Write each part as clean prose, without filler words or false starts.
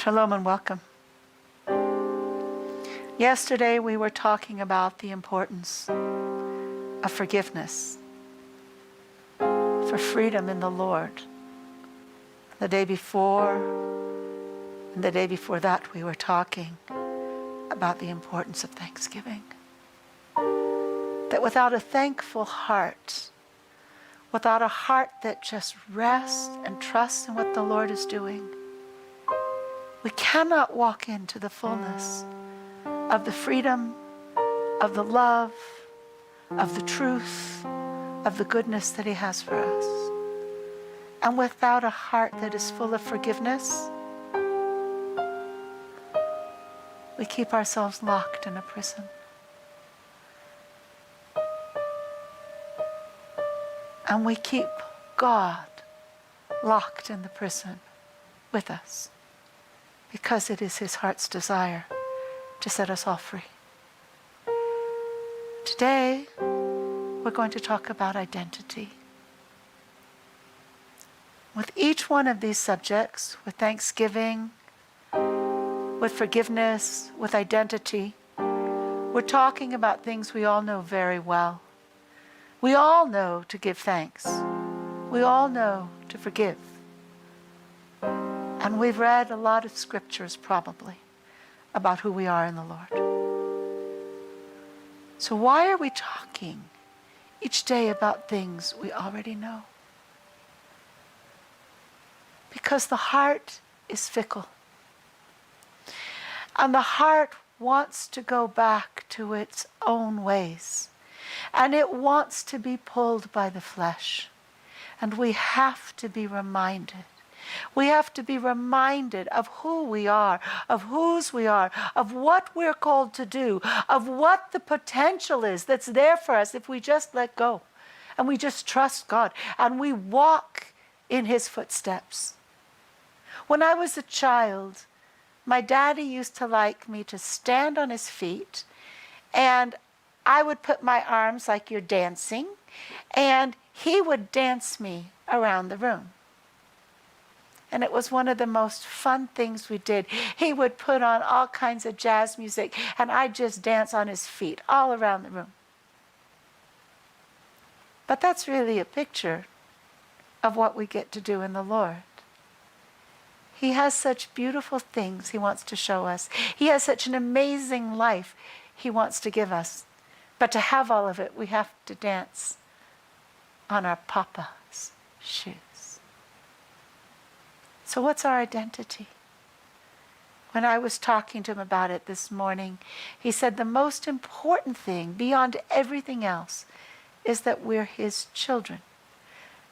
Shalom and welcome. Yesterday we were talking about the importance of forgiveness, for freedom in the Lord. The day before and the day before that we were talking about the importance of thanksgiving. That without a thankful heart, without a heart that just rests and trusts in what the Lord is doing, we cannot walk into the fullness of the freedom, of the love, of the truth, of the goodness that He has for us. And without a heart that is full of forgiveness, we keep ourselves locked in a prison. And we keep God locked in the prison with us, because it is His heart's desire to set us all free. Today, we're going to talk about identity. With each one of these subjects, with thanksgiving, with forgiveness, with identity, we're talking about things we all know very well. We all know to give thanks. We all know to forgive. And we've read a lot of scriptures probably about who we are in the Lord. So why are we talking each day about things we already know? Because the heart is fickle. And the heart wants to go back to its own ways. And it wants to be pulled by the flesh. And we have to be reminded. We have to be reminded of who we are, of whose we are, of what we're called to do, of what the potential is that's there for us if we just let go and we just trust God and we walk in His footsteps. When I was a child, my daddy used to like me to stand on his feet, and I would put my arms like you're dancing, and he would dance me around the room. And it was one of the most fun things we did. He would put on all kinds of jazz music, and I'd just dance on his feet all around the room. But that's really a picture of what we get to do in the Lord. He has such beautiful things He wants to show us. He has such an amazing life He wants to give us. But to have all of it, we have to dance on our Papa's shoes. So what's our identity? When I was talking to him about it this morning, he said the most important thing, beyond everything else, is that we're His children.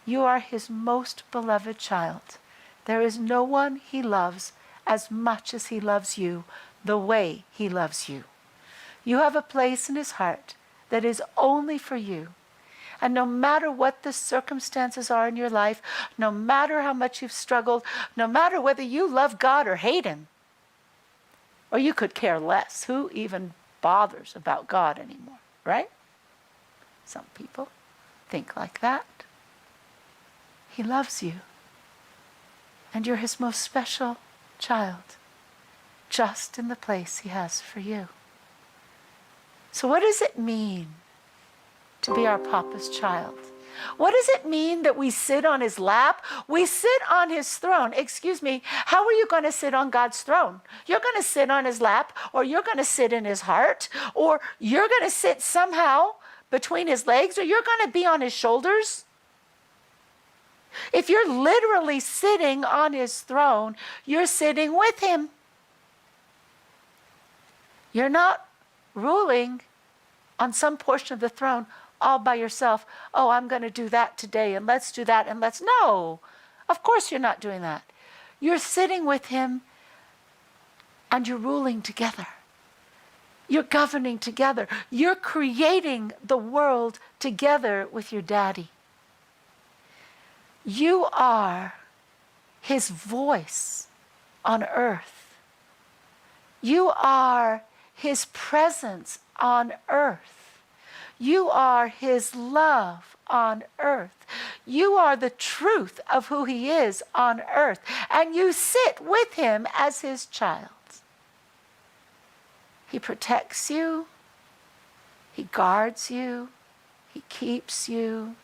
You are His most beloved child. There is no one He loves as much as He loves you, the way He loves you. You have a place in His heart that is only for you. And no matter what the circumstances are in your life, no matter how much you've struggled, no matter whether you love God or hate Him, or you could care less, who even bothers about God anymore, right? Some people think like that. He loves you. And you're His most special child, just in the place He has for you. So what does it mean to be our Papa's child? What does it mean that we sit on His lap? We sit on His throne. Excuse me, how are you going to sit on God's throne? You're going to sit on His lap, or you're going to sit in His heart, or you're going to sit somehow between His legs, or you're going to be on His shoulders. If you're literally sitting on His throne, you're sitting with Him. You're not ruling on some portion of the throne all by yourself. Oh, I'm going to do that today, and let's do that, and let's... No, of course you're not doing that. You're sitting with Him, and you're ruling together. You're governing together. You're creating the world together with your daddy. You are His voice on earth. You are His presence on earth. You are His love on earth. You are the truth of who he is on earth. And you sit with him as his child. He protects you. He guards you. He keeps you.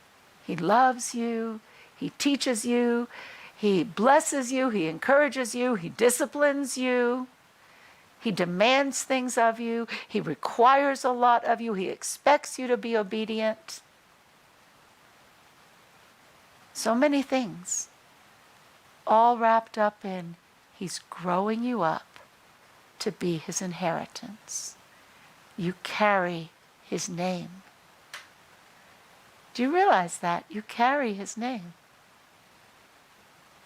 He loves you. He teaches you. He blesses you. He encourages you. He disciplines you. He demands things of you. He requires a lot of you. He expects you to be obedient. So many things, all wrapped up in he's growing you up to be his inheritance. You carry his name. Do you realize that? You carry his name.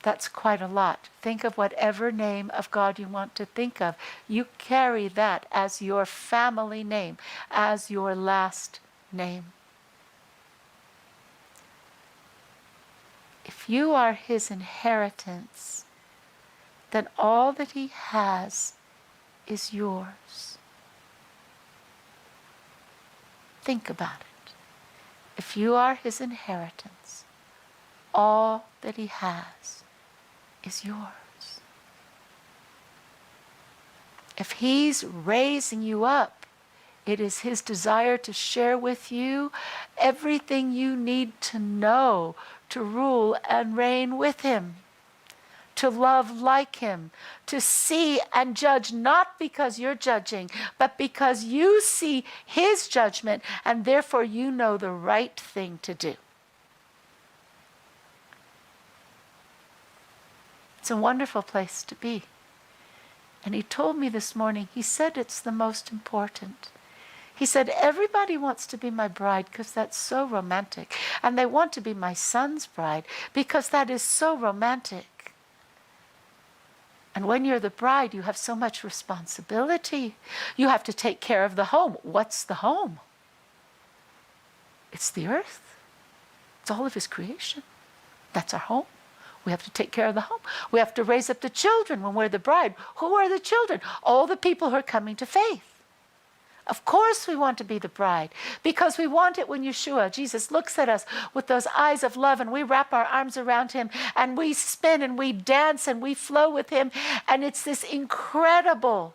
That's quite a lot. Think of whatever name of God you want to think of. You carry that as your family name, as your last name. If you are his inheritance, then all that he has is yours. Think about it. If you are his inheritance, all that he has is yours. If he's raising you up, it is his desire to share with you everything you need to know to rule and reign with him, to love like him, to see and judge not because you're judging, but because you see his judgment and therefore you know the right thing to do. It's a wonderful place to be. And he told me this morning, he said it's the most important. He said, everybody wants to be my bride because that's so romantic. And they want to be my son's bride because that is so romantic. And when you're the bride, you have so much responsibility. You have to take care of the home. What's the home? It's the earth. It's all of his creation. That's our home. We have to take care of the home. We have to raise up the children when we're the bride. Who are the children? All the people who are coming to faith. Of course we want to be the bride because we want it when Yeshua, Jesus, looks at us with those eyes of love and we wrap our arms around him and we spin and we dance and we flow with him. And it's this incredible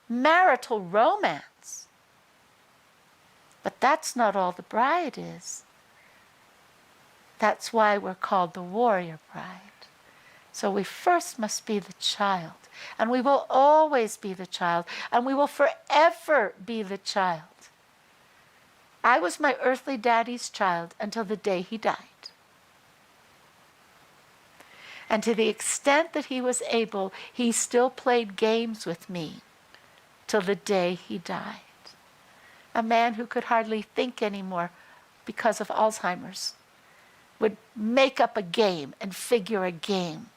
marital romance. But that's not all the bride is. That's why we're called the warrior bride. So we first must be the child. And we will always be the child. And we will forever be the child. I was my earthly daddy's child until the day he died. And to the extent that he was able, he still played games with me till the day he died. A man who could hardly think anymore because of Alzheimer's would make up a game and figure a game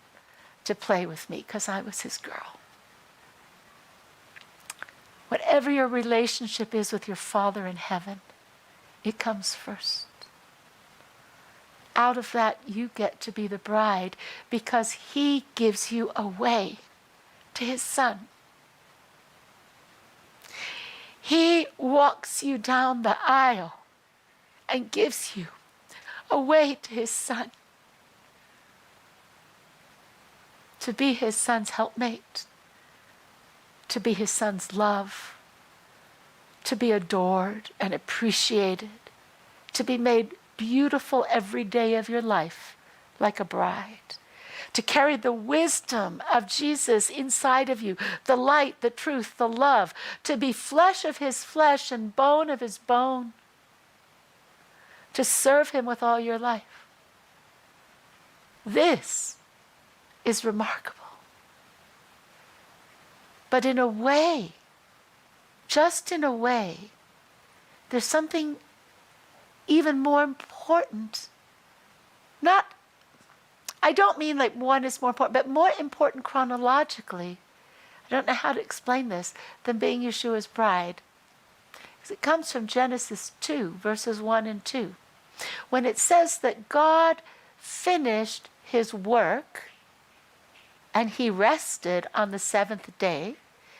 to play with me because I was his girl. Whatever your relationship is with your Father in heaven, it comes first. Out of that, you get to be the bride because he gives you away to his Son. He walks you down the aisle and gives you away to his Son. To be his Son's helpmate. To be his Son's love. To be adored and appreciated. To be made beautiful every day of your life like a bride. To carry the wisdom of Jesus inside of you, the light, the truth, the love, to be flesh of his flesh and bone of his bone, to serve him with all your life. This is remarkable. But in a way, just in a way, there's something even more important. Not, I don't mean like one is more important, but more important chronologically. I don't know how to explain this than being Yeshua's bride. Because it comes from Genesis 2, verses 1 and 2. When it says that God finished his work and he rested on the seventh day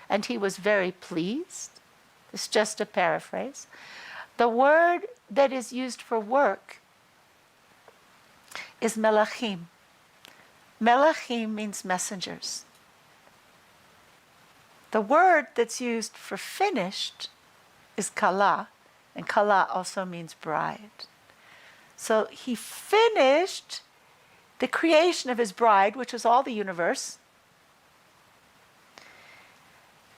and he was very pleased. It's just a paraphrase. The word that is used for work is melachim. Melachim means messengers. The word that's used for finished is kala, and kala also means bride. So he finished the creation of his bride, which was all the universe.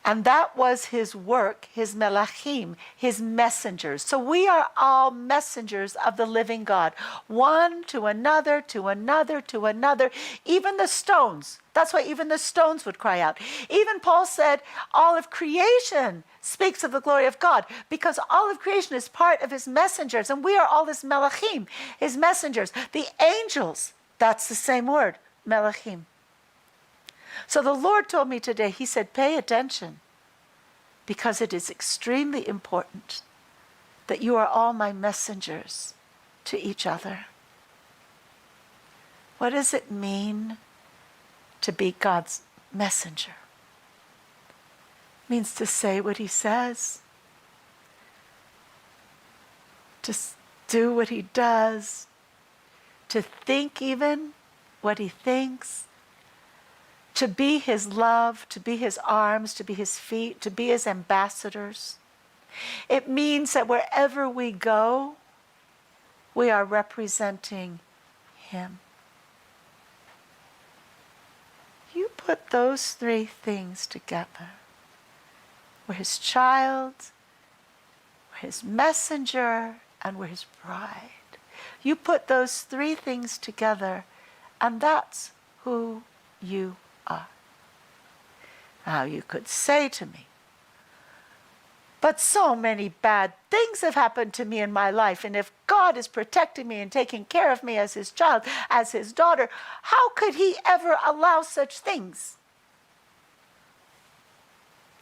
And that was his work, his melachim, his messengers. So we are all messengers of the living God. One to another, to another, to another. Even the stones. That's why even the stones would cry out. Even Paul said, all of creation speaks of the glory of God, because all of creation is part of his messengers. And we are all his melachim, his messengers. The angels, that's the same word, melachim. So the Lord told me today, he said, pay attention, because it is extremely important that you are all my messengers to each other. What does it mean to be God's messenger? It means to say what he says, to do what he does, to think even what he thinks, to be his love, to be his arms, to be his feet, to be his ambassadors. It means that wherever we go, we are representing him. You put those three things together. We're his child, we're his messenger, and we're his bride. You put those three things together, and that's who you are. Now you could say to me, but so many bad things have happened to me in my life, and if God is protecting me and taking care of me as his child, as his daughter, how could he ever allow such things?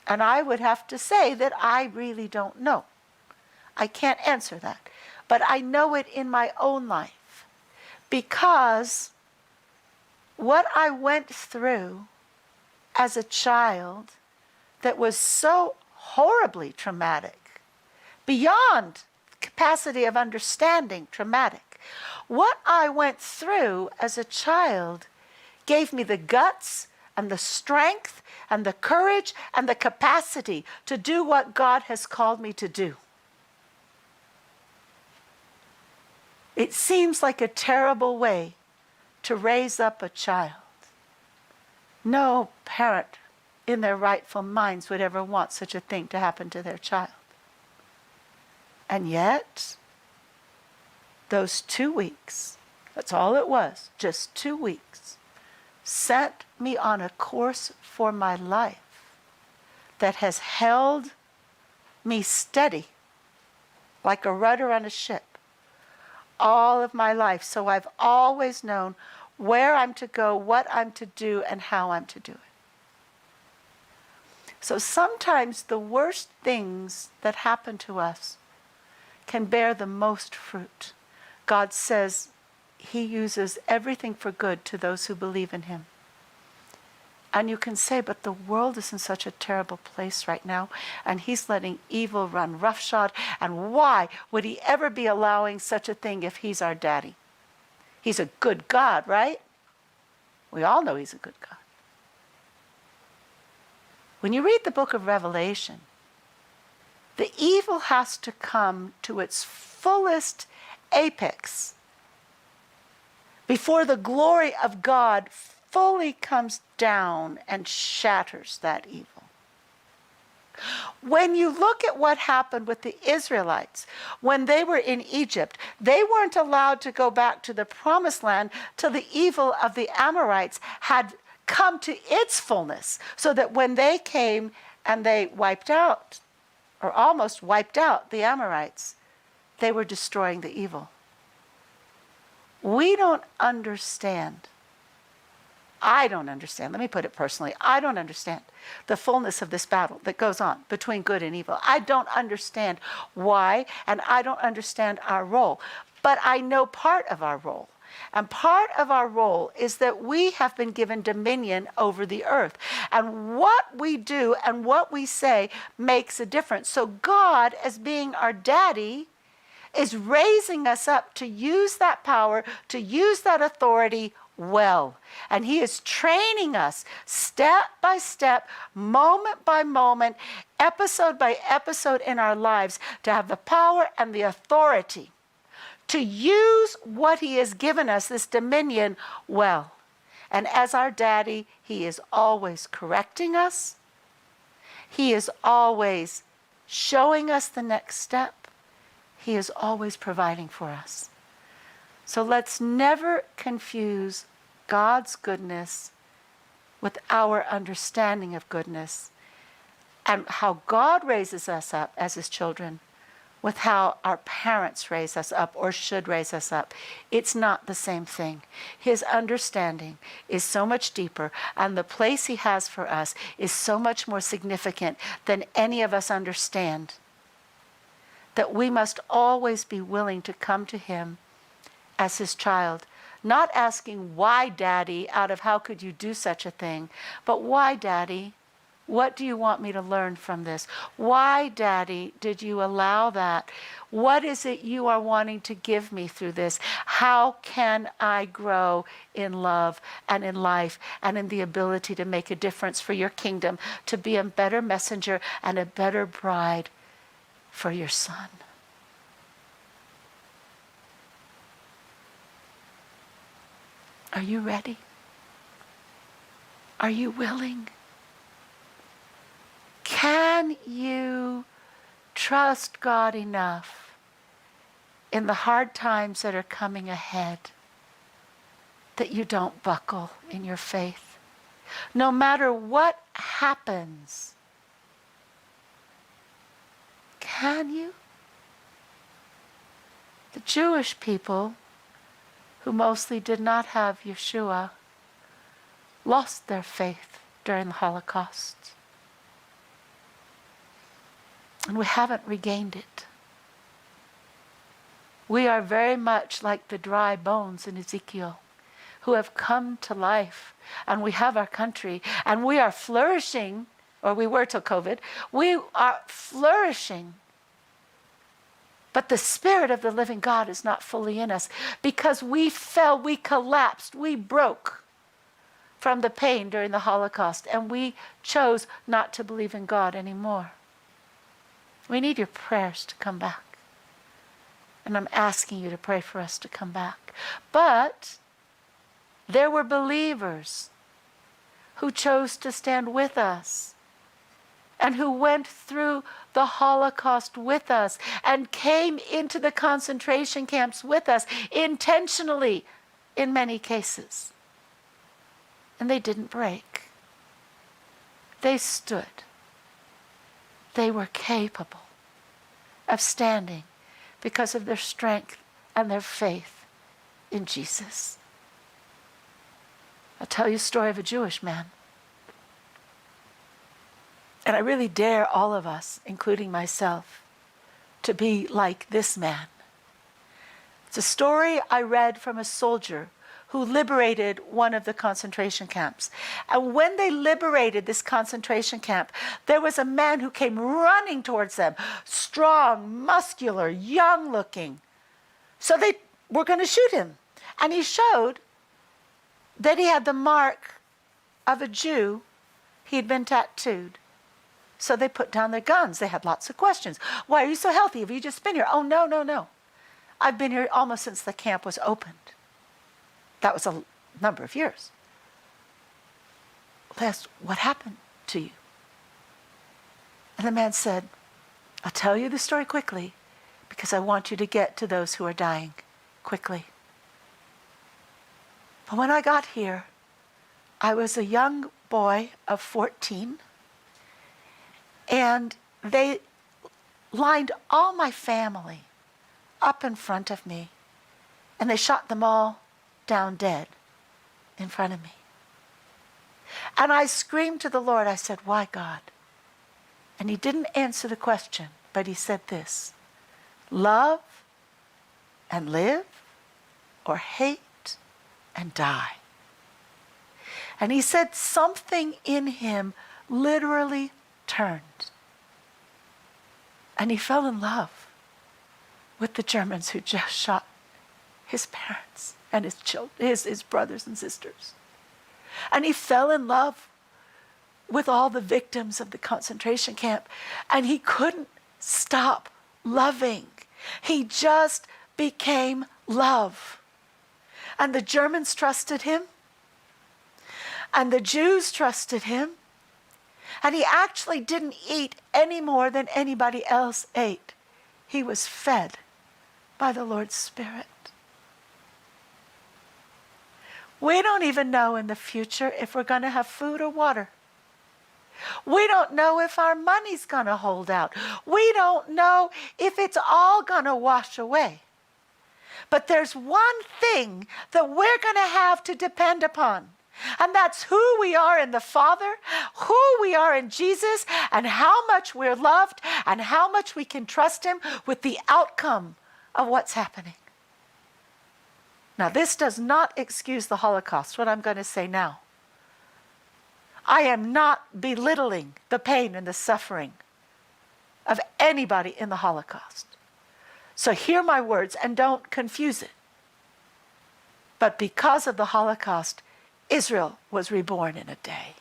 And I would have to say that I really don't know. I can't answer that. But I know it in my own life, because what I went through as a child that was so horribly traumatic, beyond capacity of understanding traumatic, what I went through as a child gave me the guts and the strength and the courage and the capacity to do what God has called me to do. It seems like a terrible way to raise up a child. No parent in their rightful minds would ever want such a thing to happen to their child. And yet, those 2 weeks, that's all it was, just 2 weeks, set me on a course for my life that has held me steady like a rudder on a ship all of my life. So I've always known where I'm to go, what I'm to do, and how I'm to do it. So sometimes the worst things that happen to us can bear the most fruit. God says he uses everything for good to those who believe in him. And you can say, but the world is in such a terrible place right now, and he's letting evil run roughshod, and why would he ever be allowing such a thing if he's our daddy? He's a good God, right? We all know he's a good God. When you read the book of Revelation, the evil has to come to its fullest apex before the glory of God fully comes down and shatters that evil. When you look at what happened with the Israelites, when they were in Egypt, they weren't allowed to go back to the promised land till the evil of the Amorites had come to its fullness, so that when they came and they wiped out, or almost wiped out the Amorites, they were destroying the evil. We don't understand. I don't understand. Let me put it personally. I don't understand the fullness of this battle that goes on between good and evil. I don't understand why, and I don't understand our role. But I know part of our role. And part of our role is that we have been given dominion over the earth. And what we do and what we say makes a difference. So God, as being our daddy, is raising us up to use that power, to use that authority well. And he is training us step by step, moment by moment, episode by episode in our lives to have the power and the authority to use what he has given us, this dominion, well. And as our daddy, he is always correcting us. He is always showing us the next step. He is always providing for us. So let's never confuse God's goodness with our understanding of goodness, and how God raises us up as his children with how our parents raise us up or should raise us up. It's not the same thing. His understanding is so much deeper, and the place he has for us is so much more significant than any of us understand, that we must always be willing to come to him as his child, not asking, why, Daddy, out of how could you do such a thing, but why, Daddy? What do you want me to learn from this? Why, Daddy, did you allow that? What is it you are wanting to give me through this? How can I grow in love and in life and in the ability to make a difference for your kingdom, to be a better messenger and a better bride for your son? Are you ready? Are you willing? Can you trust God enough in the hard times that are coming ahead that you don't buckle in your faith? No matter what happens, can you? The Jewish people, who mostly did not have Yeshua, lost their faith during the Holocaust. And we haven't regained it. We are very much like the dry bones in Ezekiel, who have come to life. And we have our country, and we are flourishing, or we were till COVID. We are flourishing. But the Spirit of the living God is not fully in us, because we fell, we collapsed, we broke from the pain during the Holocaust, and we chose not to believe in God anymore. We need your prayers to come back. And I'm asking you to pray for us to come back. But there were believers who chose to stand with us, and who went through the Holocaust with us, and came into the concentration camps with us, intentionally in many cases. And they didn't break. They stood. They were capable of standing because of their strength and their faith in Jesus. I'll tell you a story of a Jewish man. And I really dare all of us, including myself, to be like this man. It's a story I read from a soldier who liberated one of the concentration camps. And when they liberated this concentration camp, there was a man who came running towards them, strong, muscular, young looking. So they were going to shoot him. And he showed that he had the mark of a Jew. He had been tattooed. So they put down their guns. They had lots of questions. Why are you so healthy? Have you just been here? Oh, no. I've been here almost since the camp was opened. That was a number of years. They asked, what happened to you? And the man said, I'll tell you the story quickly, because I want you to get to those who are dying quickly. But when I got here, I was a young boy of 14, and they lined all my family up in front of me, and they shot them all down dead in front of me. And I screamed to the Lord. I said, why, God? And he didn't answer the question, but he said this: love and live, or hate and die. And he said something in him literally turned. And he fell in love with the Germans who just shot his parents and his children, his brothers and sisters. And he fell in love with all the victims of the concentration camp, and he couldn't stop loving. He just became love. And the Germans trusted him, and the Jews trusted him, and he actually didn't eat any more than anybody else ate. He was fed by the Lord's Spirit. We don't even know in the future if we're going to have food or water. We don't know if our money's going to hold out. We don't know if it's all going to wash away. But there's one thing that we're going to have to depend upon. And that's who we are in the Father, who we are in Jesus, and how much we're loved, and how much we can trust him with the outcome of what's happening. Now, this does not excuse the Holocaust, what I'm going to say now. I am not belittling the pain and the suffering of anybody in the Holocaust. So hear my words and don't confuse it. But because of the Holocaust, Israel was reborn in a day.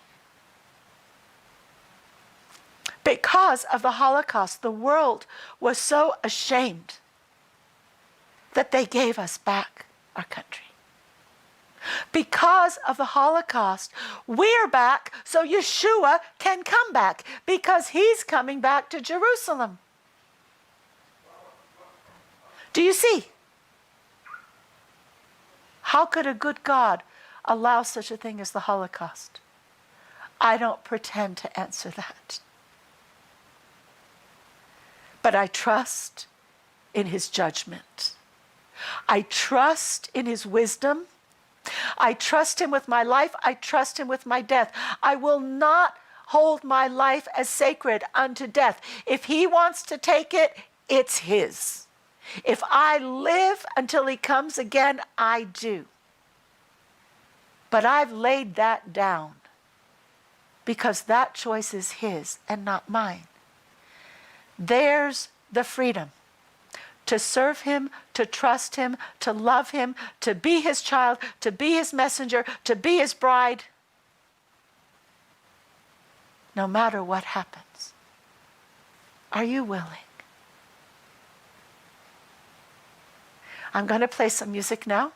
Because of the Holocaust, the world was so ashamed that they gave us back our country. Because of the Holocaust, we're back so Yeshua can come back, because he's coming back to Jerusalem. Do you see? How could a good God allow such a thing as the Holocaust? I don't pretend to answer that. But I trust in his judgment. I trust in his wisdom. I trust him with my life. I trust him with my death. I will not hold my life as sacred unto death. If he wants to take it, it's his. If I live until he comes again, I do. But I've laid that down because that choice is his and not mine. There's the freedom to serve him, to trust him, to love him, to be his child, to be his messenger, to be his bride, no matter what happens. Are you willing? I'm going to play some music now,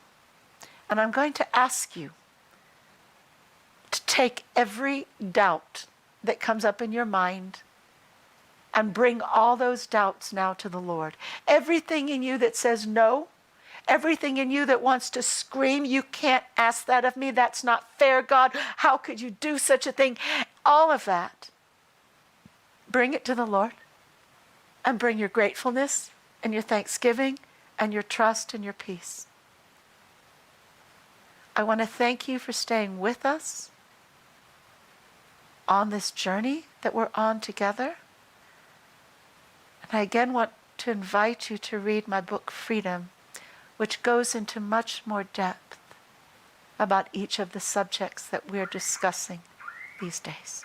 and I'm going to ask you to take every doubt that comes up in your mind and bring all those doubts now to the Lord. Everything in you that says no, everything in you that wants to scream, you can't ask that of me, that's not fair, God, how could you do such a thing? All of that, bring it to the Lord, and bring your gratefulness and your thanksgiving and your trust and your peace. I want to thank you for staying with us on this journey that we're on together. And I again want to invite you to read my book, Freedom, which goes into much more depth about each of the subjects that we're discussing these days.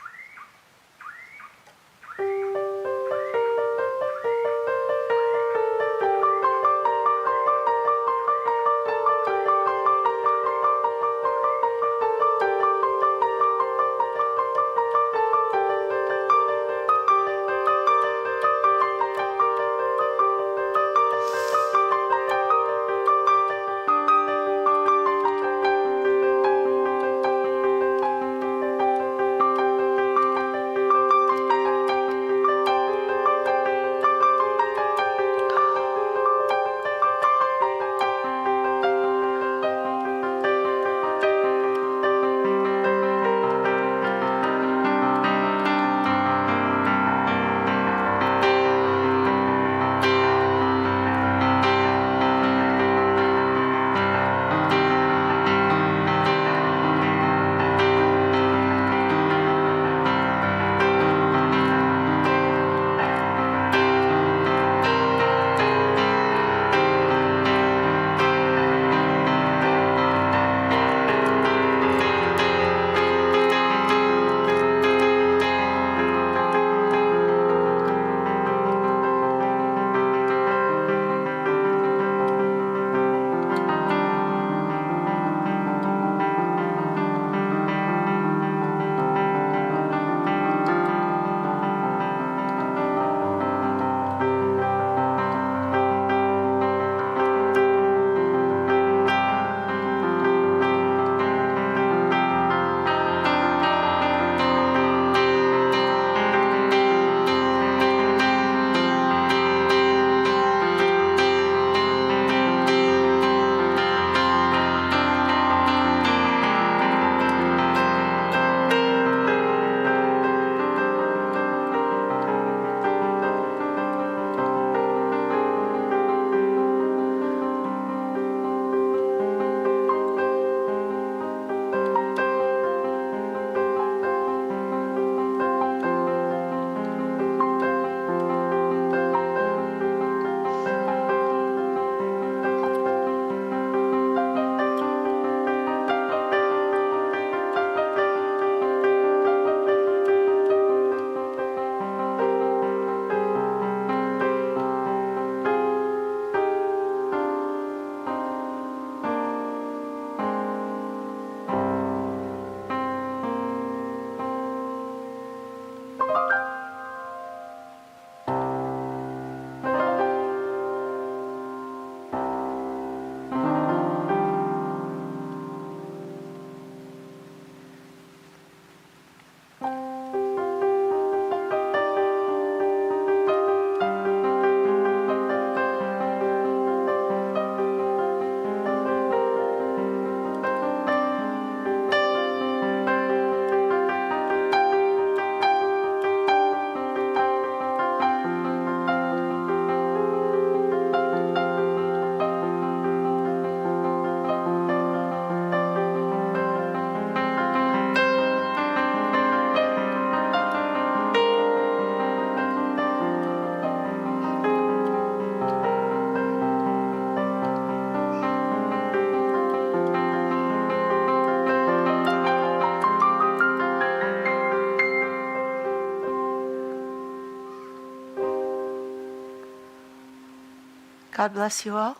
God bless you all.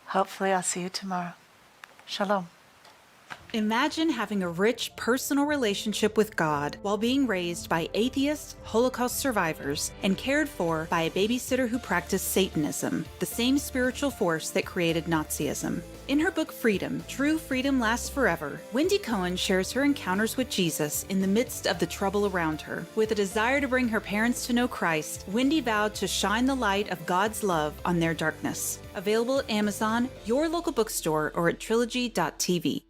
Hopefully I'll see you tomorrow. Shalom. Imagine having a rich personal relationship with God while being raised by atheists, Holocaust survivors, and cared for by a babysitter who practiced Satanism, the same spiritual force that created Nazism. In her book Freedom, True Freedom Lasts Forever, Wendy Cohen shares her encounters with Jesus in the midst of the trouble around her. With a desire to bring her parents to know Christ, Wendy vowed to shine the light of God's love on their darkness. Available at Amazon, your local bookstore, or at trilogy.tv.